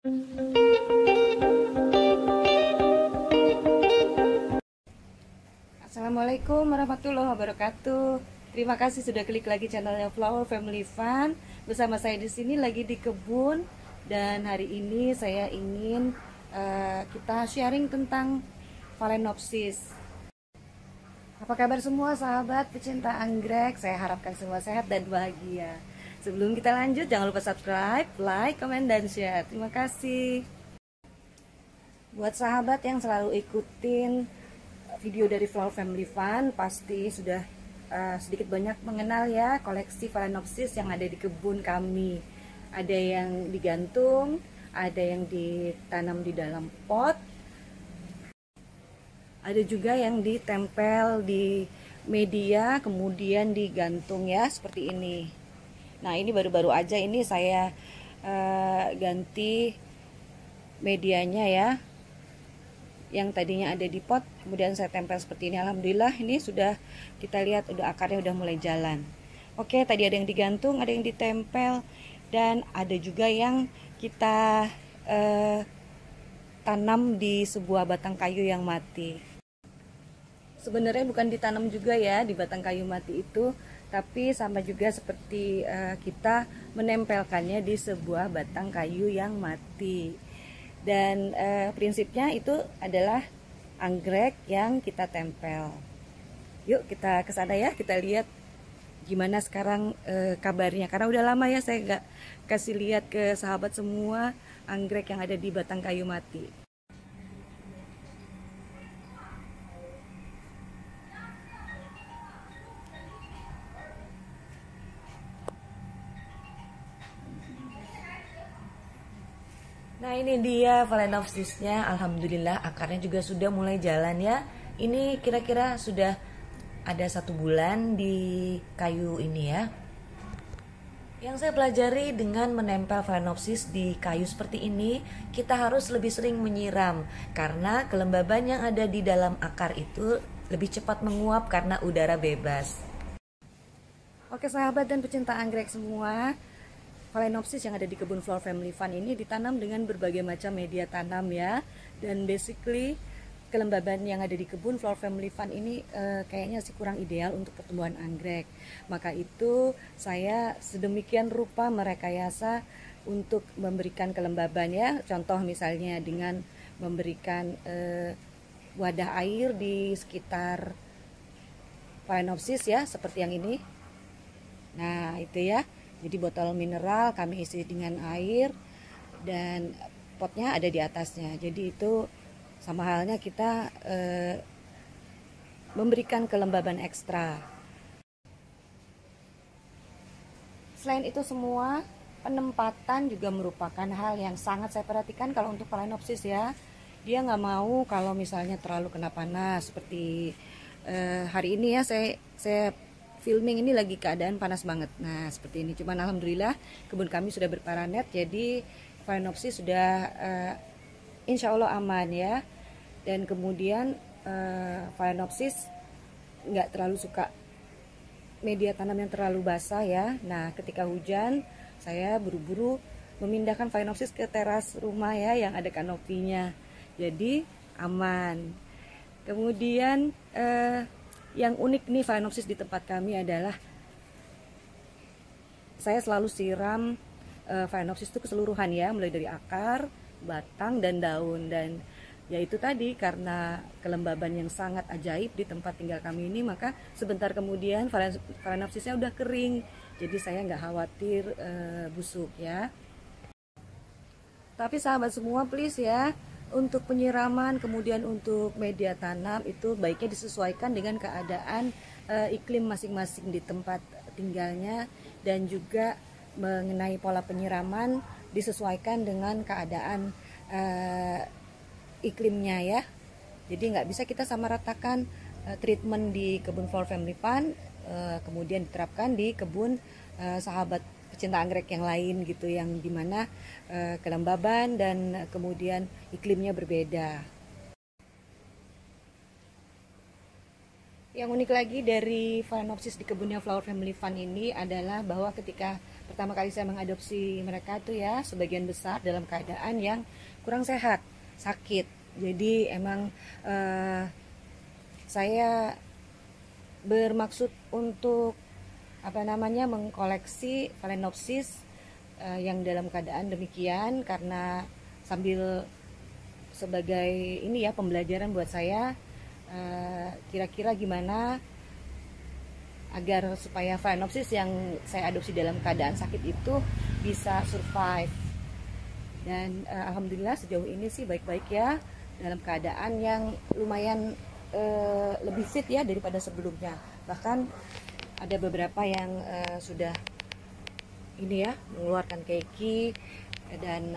Assalamualaikum warahmatullahi wabarakatuh. Terima kasih sudah klik lagi channelnya Flower Family Fun. Bersama saya di sini lagi di kebun, dan hari ini saya ingin kita sharing tentang Phalaenopsis. Apa kabar semua sahabat pecinta anggrek? Saya harapkan semua sehat dan bahagia. Sebelum kita lanjut, jangan lupa subscribe, like, komen, dan share. Terima kasih. Buat sahabat yang selalu ikutin video dari Flower Family Fun, pasti sudah sedikit banyak mengenal ya koleksi Phalaenopsis yang ada di kebun kami. Ada yang digantung, ada yang ditanam di dalam pot, ada juga yang ditempel di media kemudian digantung ya, seperti ini. Nah, ini baru-baru aja ini saya ganti medianya ya, yang tadinya ada di pot kemudian saya tempel seperti ini. Alhamdulillah ini sudah, kita lihat udah akarnya udah mulai jalan. Oke, tadi ada yang digantung, ada yang ditempel, dan ada juga yang kita tanam di sebuah batang kayu yang mati. Sebenarnya bukan ditanam juga ya di batang kayu mati itu, tapi sama juga seperti kita menempelkannya di sebuah batang kayu yang mati. Dan prinsipnya itu adalah anggrek yang kita tempel. Yuk kita ke sana ya, kita lihat gimana sekarang kabarnya. Karena udah lama ya saya nggak kasih lihat ke sahabat semua anggrek yang ada di batang kayu mati. Nah, ini dia Phalaenopsisnya. Alhamdulillah akarnya juga sudah mulai jalan ya. Ini kira-kira sudah ada 1 bulan di kayu ini ya. Yang saya pelajari dengan menempel Phalaenopsis di kayu seperti ini, kita harus lebih sering menyiram karena kelembaban yang ada di dalam akar itu lebih cepat menguap karena udara bebas. Oke sahabat dan pecinta anggrek semua, Phalaenopsis yang ada di kebun Flower Family Fun ini ditanam dengan berbagai macam media tanam ya. Dan basically kelembaban yang ada di kebun Flower Family Fun ini kayaknya sih kurang ideal untuk pertumbuhan anggrek. Maka itu saya sedemikian rupa merekayasa untuk memberikan kelembaban ya. Contoh misalnya dengan memberikan wadah air di sekitar Phalaenopsis ya, seperti yang ini. Nah itu ya. Jadi botol mineral kami isi dengan air dan potnya ada di atasnya. Jadi itu sama halnya kita memberikan kelembaban ekstra. Selain itu semua, penempatan juga merupakan hal yang sangat saya perhatikan kalau untuk Phalaenopsis ya. Dia nggak mau kalau misalnya terlalu kena panas seperti hari ini ya saya filming ini lagi keadaan panas banget. Nah seperti ini, cuman alhamdulillah kebun kami sudah berparanet, jadi Phalaenopsis sudah insya Allah aman ya. Dan kemudian Phalaenopsis nggak terlalu suka media tanam yang terlalu basah ya. Nah ketika hujan saya buru-buru memindahkan Phalaenopsis ke teras rumah ya yang ada kanopinya, jadi aman. Kemudian yang unik nih Phalaenopsis di tempat kami adalah saya selalu siram Phalaenopsis itu keseluruhan ya, mulai dari akar, batang, dan daun. Dan ya itu tadi, karena kelembaban yang sangat ajaib di tempat tinggal kami ini, maka sebentar kemudian Phalaenopsisnya udah kering, jadi saya nggak khawatir busuk ya. Tapi sahabat semua please ya, untuk penyiraman kemudian untuk media tanam itu baiknya disesuaikan dengan keadaan iklim masing-masing di tempat tinggalnya, dan juga mengenai pola penyiraman disesuaikan dengan keadaan iklimnya ya. Jadi nggak bisa kita samaratakan treatment di kebun Flower Family Fun kemudian diterapkan di kebun sahabat pecinta anggrek yang lain gitu, yang dimana kelembaban dan kemudian iklimnya berbeda. Yang unik lagi dari Phalaenopsis di kebunnya Flower Family Fun ini adalah bahwa ketika pertama kali saya mengadopsi mereka tuh ya sebagian besar dalam keadaan yang kurang sehat, sakit. Jadi emang saya bermaksud untuk mengkoleksi Phalaenopsis yang dalam keadaan demikian, karena sambil sebagai ini ya pembelajaran buat saya, kira-kira gimana agar supaya Phalaenopsis yang saya adopsi dalam keadaan sakit itu bisa survive. Dan alhamdulillah sejauh ini sih baik-baik ya, dalam keadaan yang lumayan lebih fit ya daripada sebelumnya. Bahkan ada beberapa yang sudah ini ya mengeluarkan keki, dan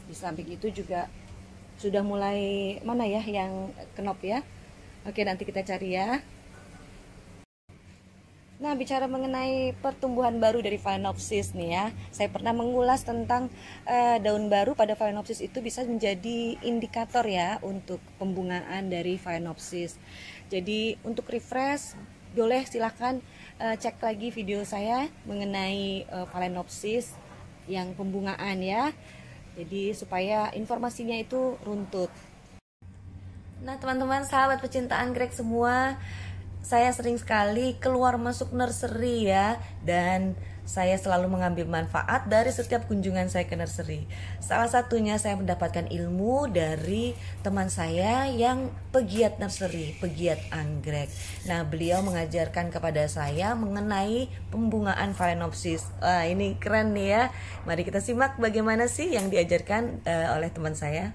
di samping itu juga sudah mulai mana ya yang kenop ya. Oke, nanti kita cari ya. Nah, bicara mengenai pertumbuhan baru dari Phalaenopsis nih ya, saya pernah mengulas tentang daun baru pada Phalaenopsis itu bisa menjadi indikator ya untuk pembungaan dari Phalaenopsis. Jadi untuk refresh, boleh silahkan cek lagi video saya mengenai Phalaenopsis yang pembungaan ya. Jadi supaya informasinya itu runtut. Nah teman-teman sahabat pecinta anggrek semua, saya sering sekali keluar masuk nursery ya, dan saya selalu mengambil manfaat dari setiap kunjungan saya ke nursery. Salah satunya saya mendapatkan ilmu dari teman saya yang pegiat nursery, pegiat anggrek. Nah, beliau mengajarkan kepada saya mengenai pembungaan Phalaenopsis. Wah, ini keren nih ya. Mari kita simak bagaimana sih yang diajarkan oleh teman saya.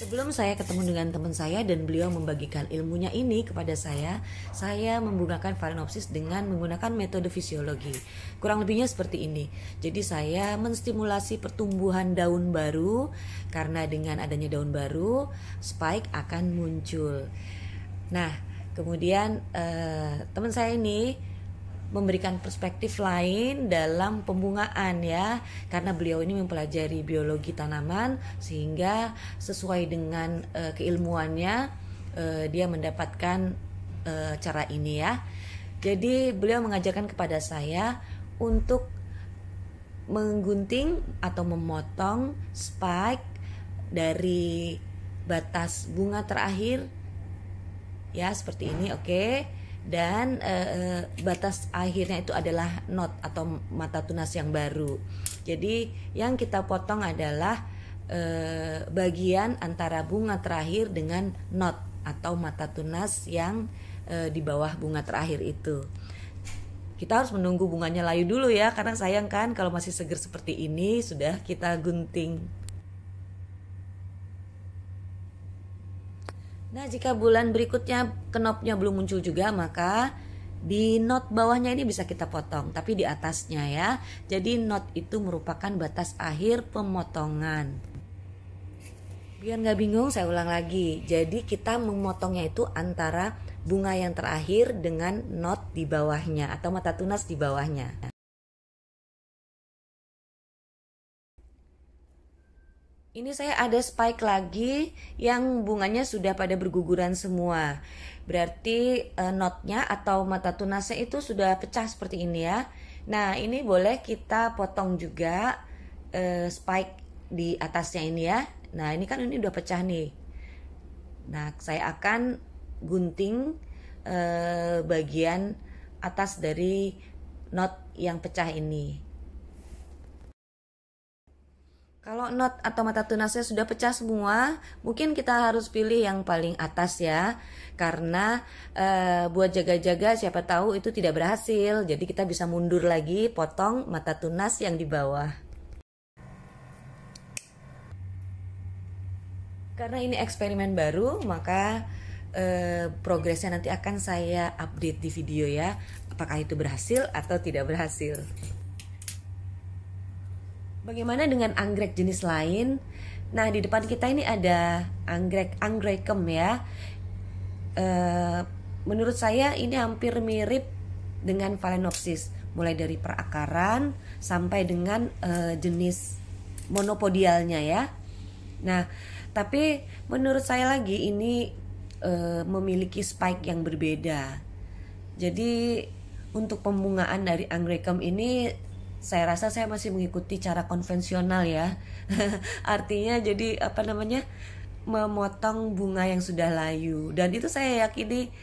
Sebelum saya ketemu dengan teman saya dan beliau membagikan ilmunya ini kepada saya membungakan Phalaenopsis dengan menggunakan metode fisiologi. Kurang lebihnya seperti ini. Jadi saya menstimulasi pertumbuhan daun baru, karena dengan adanya daun baru, spike akan muncul. Nah, kemudian teman saya ini memberikan perspektif lain dalam pembungaan ya, karena beliau ini mempelajari biologi tanaman, sehingga sesuai dengan keilmuannya dia mendapatkan cara ini ya. Jadi beliau mengajarkan kepada saya untuk menggunting atau memotong spike dari batas bunga terakhir ya, seperti ini, oke. Dan batas akhirnya itu adalah knot atau mata tunas yang baru. Jadi yang kita potong adalah bagian antara bunga terakhir dengan knot atau mata tunas yang di bawah bunga terakhir itu. Kita harus menunggu bunganya layu dulu ya, karena sayang kan kalau masih seger seperti ini sudah kita gunting. Nah, jika bulan berikutnya knopnya belum muncul juga, maka di knot bawahnya ini bisa kita potong, tapi di atasnya ya. Jadi knot itu merupakan batas akhir pemotongan. Biar nggak bingung, saya ulang lagi. Jadi kita memotongnya itu antara bunga yang terakhir dengan knot di bawahnya atau mata tunas di bawahnya. Ini saya ada spike lagi yang bunganya sudah pada berguguran semua. Berarti knotnya atau mata tunasnya itu sudah pecah seperti ini ya. Nah, ini boleh kita potong juga spike di atasnya ini ya. Nah, ini kan ini udah pecah nih. Nah, saya akan gunting bagian atas dari knot yang pecah ini. Kalau knot atau mata tunasnya sudah pecah semua, mungkin kita harus pilih yang paling atas ya. Karena buat jaga-jaga siapa tahu itu tidak berhasil. Jadi kita bisa mundur lagi, potong mata tunas yang di bawah. Karena ini eksperimen baru, maka progresnya nanti akan saya update di video ya. Apakah itu berhasil atau tidak berhasil. Bagaimana dengan anggrek jenis lain? Nah, di depan kita ini ada anggrek Angrecum ya. Menurut saya ini hampir mirip dengan Phalaenopsis, mulai dari perakaran sampai dengan jenis monopodialnya ya. Nah, tapi menurut saya lagi ini memiliki spike yang berbeda. Jadi untuk pembungaan dari Angraecum ini saya rasa saya masih mengikuti cara konvensional ya. Artinya jadi memotong bunga yang sudah layu, dan itu saya yakini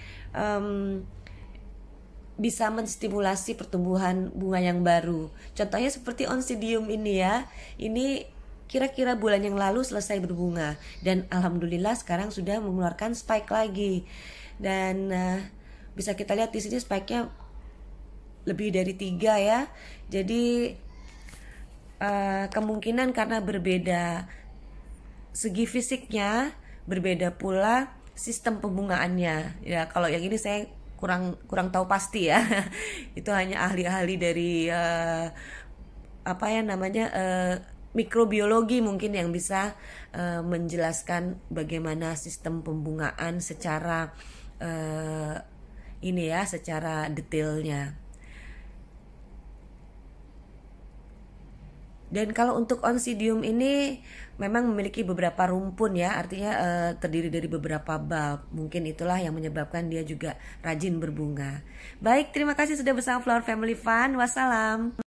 bisa menstimulasi pertumbuhan bunga yang baru. Contohnya seperti Oncidium ini ya. Ini kira-kira bulan yang lalu selesai berbunga, dan alhamdulillah sekarang sudah mengeluarkan spike lagi. Dan bisa kita lihat di sini spike-nya lebih dari 3 ya. Jadi kemungkinan karena berbeda segi fisiknya, berbeda pula sistem pembungaannya. Ya, kalau yang ini saya kurang tahu pasti ya. Itu hanya ahli-ahli dari mikrobiologi mungkin yang bisa menjelaskan bagaimana sistem pembungaan secara secara detailnya. Dan kalau untuk Oncidium ini memang memiliki beberapa rumpun ya, artinya terdiri dari beberapa bulb. Mungkin itulah yang menyebabkan dia juga rajin berbunga. Baik, terima kasih sudah bersama Flower Family Fun. Wassalam.